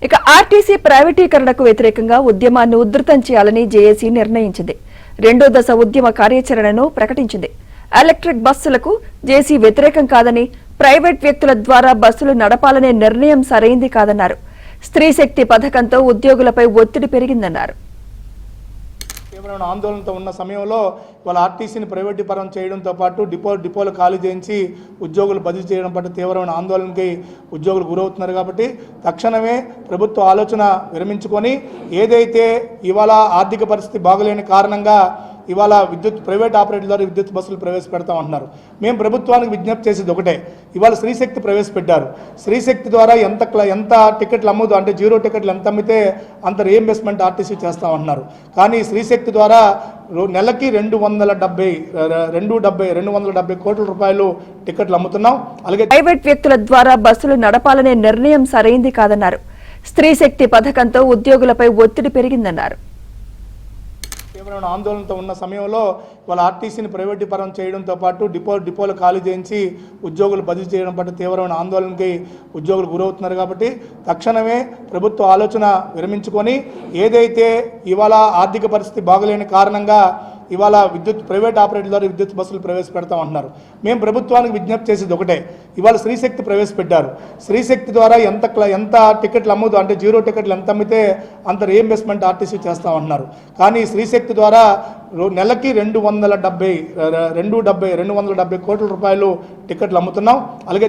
ఇక ఆర్టీసీ ప్రైవేటీకరణకు వ్యతిరేకంగా ఉద్యమాన్ని ఉధృతం చేయాలని జేఏసీ నిర్ణయించింది. రెండో దశ ఉద్యమ కార్యాచరణను ప్రకటించింది. ఎలక్ట్రిక్ బస్సులకు జేఏసీ వ్యతిరేకం కాదని, ప్రైవేట్ వ్యక్తుల ద్వారా బస్సులు నడపాలనే నిర్ణయం సరైంది కాదన్నారు. స్త్రీ శక్తి పథకంతో ఉద్యోగులపై ఒత్తిడి పెరిగిందన్నారు. తీవ్రమైన ఆందోళనతో ఉన్న సమయంలో వాళ్ళ ఆర్టీసీని ప్రైవేటీకరణ చేయడంతో పాటు డిపోలు ఖాళీ చేయించి ఉద్యోగులు బదిలీ చేయడం పట్ల తీవ్రమైన ఆందోళనకి ఉద్యోగులు గురవుతున్నారు. కాబట్టి తక్షణమే ప్రభుత్వ ఆలోచన విరమించుకొని ఏదైతే ఇవాళ ఆర్థిక పరిస్థితి బాగలేని కారణంగా ఇవాళ ప్రైవేట్ ఆపరేటర్ ద్వారా విద్యుత్ బస్సులు ప్రవేశపెడతాం అంటున్నారు. మేము ప్రభుత్వానికి విజ్ఞప్తి చేసేది ఒకటే, ఇవాళ స్త్రీశక్తి ప్రవేశపెట్టారు. స్త్రీశక్తి ద్వారా ఎంత టికెట్లు అమ్ముదు అంటే 0 టికెట్లు ఎంత అమ్మితే అంత రీఎంబర్స్మెంట్ ఆర్టీసీ చేస్తామంటున్నారు. కానీ స్త్రీశక్తి ద్వారా నెలకి 270 కోట్ల రూపాయలు టికెట్లు అమ్ముతున్నాం. అలాగే ప్రైవేట్ వ్యక్తుల ద్వారా బస్సులు నడపాలనే నిర్ణయం సరైంది కాదన్నారు. స్త్రీశక్తి పథకంతో ఉద్యోగులపై ఒత్తిడి పెరిగిందన్నారు. తీవ్రమైన ఆందోళనతో ఉన్న సమయంలో వాళ్ళ ఆర్టీసీని ప్రైవేటీకరణ చేయడంతో పాటు డిపోలు ఖాళీ చేయించి ఉద్యోగులు బదిలీ చేయడం పట్ల తీవ్రమైన ఆందోళనకి ఉద్యోగులు గురవుతున్నారు. కాబట్టి తక్షణమే ప్రభుత్వ ఆలోచన విరమించుకొని ఏదైతే ఇవాళ ఆర్థిక పరిస్థితి బాగలేని కారణంగా ఇవాళ ప్రైవేట్ ఆపరేటర్ ద్వారా విద్యుత్ బస్సులు ప్రవేశపెడతాం అంటున్నారు. మేము ప్రభుత్వానికి విజ్ఞప్తి చేసేది ఒకటే, ఇవాళ స్త్రీశక్తి ప్రవేశపెట్టారు. స్త్రీశక్తి ద్వారా ఎంత టికెట్లు అమ్ముదు అంటే 0 టికెట్లు ఎంత అమ్మితే అంత రీఎంబర్స్మెంట్ ఆర్టీసీ చేస్తామంటున్నారు. కానీ స్త్రీశక్తి ద్వారా నెలకి 270 కోట్ల రూపాయలు టికెట్లు అమ్ముతున్నాం. అలాగే